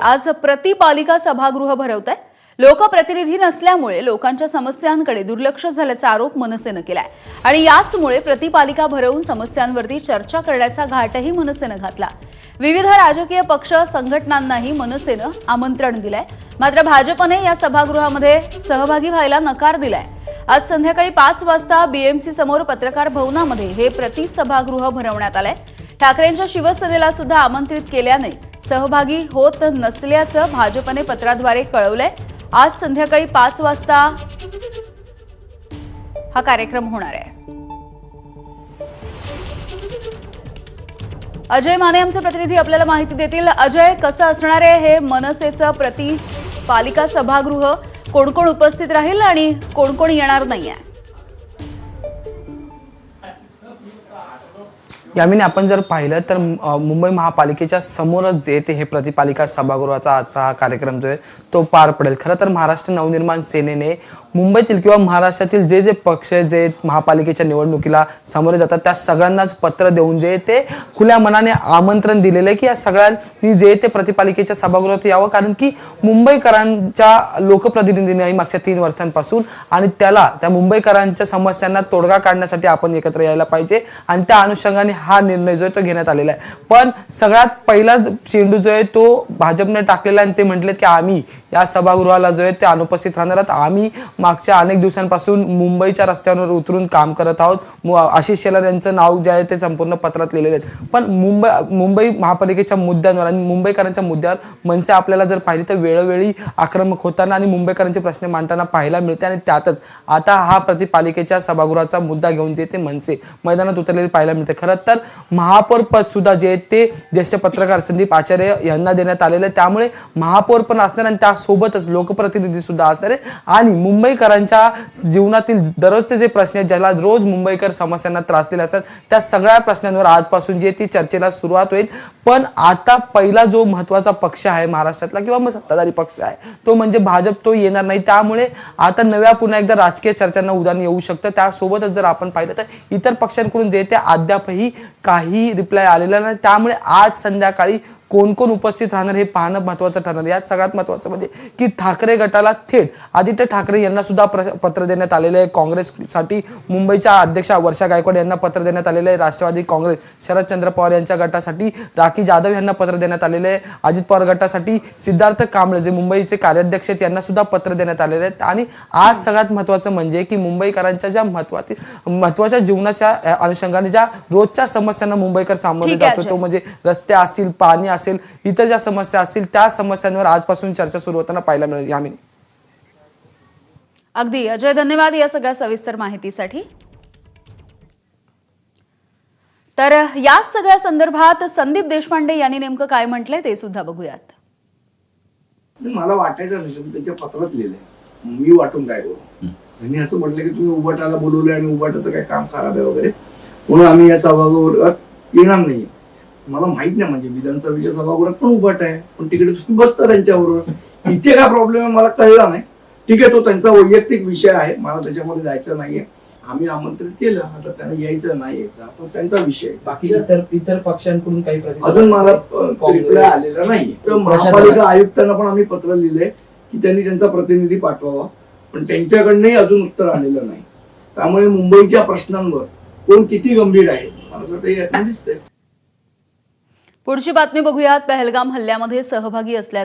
आज प्रतिपालिका सभागृह भरवत आहे। लोकप्रतिनिधी नसल्यामुळे लोकांच्या समस्यांकडे दुर्लक्ष झाल्याचा आरोप मनसेने केलाय आणि याचमुळे प्रतिपालिका भरवून समस्यांवरती चर्चा करण्याचा घाटही मनसेने घातला। विविध राजकीय पक्ष संघटनांनाही मनसेने आमंत्रण दिलंय, मात्र भाजपने या सभागृहामध्ये सहभागी व्हायला नकार दिलाय। आज संध्याकाळी 5 वाजता बीएमसी समोर पत्रकार भवनामध्ये हे प्रतिसभागृह भरवण्यात आलंय। ठाकरेंच्या शिवसेनेला सुद्धा आमंत्रित केल्याने सहभागी होत नसल्याचं भाजपने पत्राद्वारे कळवलंय। आज संध्याकाळी 5 वाजता हा कार्यक्रम होणार आहे। अजय माने आमचे प्रतिनिधी आपल्याला माहिती देतील। अजय, कसं असणार आहे हे मनसेचं प्रतिपालिका सभागृह? कोण कोण उपस्थित राहील आणि कोण कोण येणार नाहीये? यामिनी, आपण जर पाहिलं तर मुंबई महापालिकेच्या समोरच जे ते हे प्रतिपालिका सभागृहाचा आजचा हा कार्यक्रम जो आहे तो पार पडेल। खरं तर महाराष्ट्र नवनिर्माण सेनेने मुंबईतील किंवा महाराष्ट्रातील जे पक्ष जे महापालिकेच्या निवडणुकीला सामोरे जातात त्या सगळ्यांनाच पत्र देऊन जे ते खुल्या मनाने आमंत्रण दिलेलं आहे की या सगळ्यांनी जे ते प्रतिपालिकेच्या सभागृहात यावं, कारण की मुंबईकरांच्या लोकप्रतिनिधींनी मागच्या 3 वर्षांपासून आणि त्या मुंबईकरांच्या समस्यांना तोडगा काढण्यासाठी आपण एकत्र यायला पाहिजे आणि त्या अनुषंगाने हा निर्णय जो आहे तो घेण्यात आलेला आहे। पण सगळ्यात पहिला चेंडू जो आहे तो भाजपने टाकलेला आणि ते म्हटले की आम्ही या सभागृहाला जो आहे ते अनुपस्थित राहणार आहोत। आम्ही मागच्या अनेक दिवसांपासून मुंबईच्या रस्त्यांवर उतरून काम करत आहोत। आशिष शेलार यांचं नाव जे आहे ते संपूर्ण पत्रात लिहिलेले आहेत। पण मुंबई महापालिकेच्या मुद्द्यांवर आणि मुंबईकरांच्या मुद्द्यावर मनसे आपल्याला जर पाहिली तर वेळोवेळी आक्रमक होताना आणि मुंबईकरांचे प्रश्न मांडताना पाहायला मिळते आणि त्यातच आता हा प्रतिपालिकेच्या सभागृहाचा मुद्दा घेऊन जे ते मनसे मैदानात उतरलेले पाहायला मिळते। खरं तर महापौर पद सुद्धा जे ते ज्येष्ठ पत्रकार संदीप आचार्य यांना देण्यात आलेलं आहे, त्यामुळे महापौर पण असणार आणि त्यासोबतच लोकप्रतिनिधी सुद्धा असणार आहे आणि मुंबईकरांच्या जीवनातील दररोजचे जे प्रश्न आहेत, ज्याला रोज मुंबईकर समस्यांना त्रासलेले असतात, त्या सगळ्या प्रश्नांवर आजपासून जे ती चर्चेला सुरुवात होईल। पण आता पहिला जो महत्वाचा पक्ष आहे महाराष्ट्रातला किंवा मग सत्ताधारी पक्ष आहे तो म्हणजे भाजप, तो येणार नाही। त्यामुळे आता पुन्हा एकदा राजकीय चर्चांना उधाण येऊ शकतं। त्यासोबतच जर आपण पाहिलं तर इतर पक्षांकडून जे ते अद्यापही काही रिप्लाय आलेला नाही। त्यामुळे आज संध्याकाळी कोण कोण उपस्थित राहणार हे पाहणं महत्वाचं ठरणार। यात सगळ्यात महत्वाचं म्हणजे की ठाकरे गटाला थेट आदित्य ठाकरे यांना सुद्धा पत्र देण्यात आलेलं आहे। काँग्रेससाठी मुंबईच्या अध्यक्षा वर्षा गायकवाड यांना पत्र देण्यात आलेलं आहे। राष्ट्रवादी काँग्रेस शरदचंद्र पवार यांच्या गटासाठी राखी जाधव यांना पत्र देण्यात आलेले आहे। अजित पवार गटासाठी सिद्धार्थ कांबळे जे मुंबईचे कार्याध्यक्ष आहेत यांना सुद्धा पत्र देण्यात आलेले आहेत। आणि आज सगळ्यात महत्वाचं म्हणजे की मुंबईकरांच्या ज्या महत्वाच्या जीवनाच्या अनुषंगाने ज्या रोजच्या समस्यांना मुंबईकर सामोरे जातो, तो म्हणजे रस्ते असतील, पाणी असेल, इतर ज्या समस्या असतील त्या समस्यांवर आजपासून चर्चा सुरू होताना पाहायला मिळेल। यामिनी, अगदी अजय, धन्यवाद या सगळ्या सविस्तर माहितीसाठी। तर या सगळ्या संदर्भात संदीप देशपांडे यांनी नेमकं काय म्हटलंय ते सुद्धा बघूयात। मला वाटायचं नाही, त्यांच्या पत्रात लिहिलंय, मी वाटून काय करू। त्यांनी असं म्हटलं की तुम्ही उबाटाला बोलवले आणि उबाटाचं काय काम खराब आहे वगैरे, म्हणून आम्ही या सभागृहात येणार नाही। मला माहित नाही, म्हणजे विधानसभेच्या सभागृहात पण उभाट आहे, पण तिकडे तुम्ही बसता त्यांच्याबरोबर, इथे काय प्रॉब्लेम आहे मला कळला नाही। ठीक आहे, तो त्यांचा वैयक्तिक विषय आहे, मला त्याच्यामध्ये जायचं नाहीये। आम्ही आमंत्रित केलं, आता त्यांना यायचं नाही यायचं तो त्यांचा विषय। बाकी इतर पक्षांकडून काही अजून मला रिप्लाय आलेला नाही। तर महापालिका आयुक्तांना पण आम्ही पत्र लिहिलंय की त्यांनी त्यांचा प्रतिनिधी पाठवावा, पण त्यांच्याकडनंही अजून उत्तर आलेलं नाही। त्यामुळे मुंबईच्या प्रश्नांवर कोण किती गंभीर आहे मला असं दिसतंय। पुढची बातमी बघूयात। पहलगाम हल्ल्यामध्ये सहभागी असल्याचं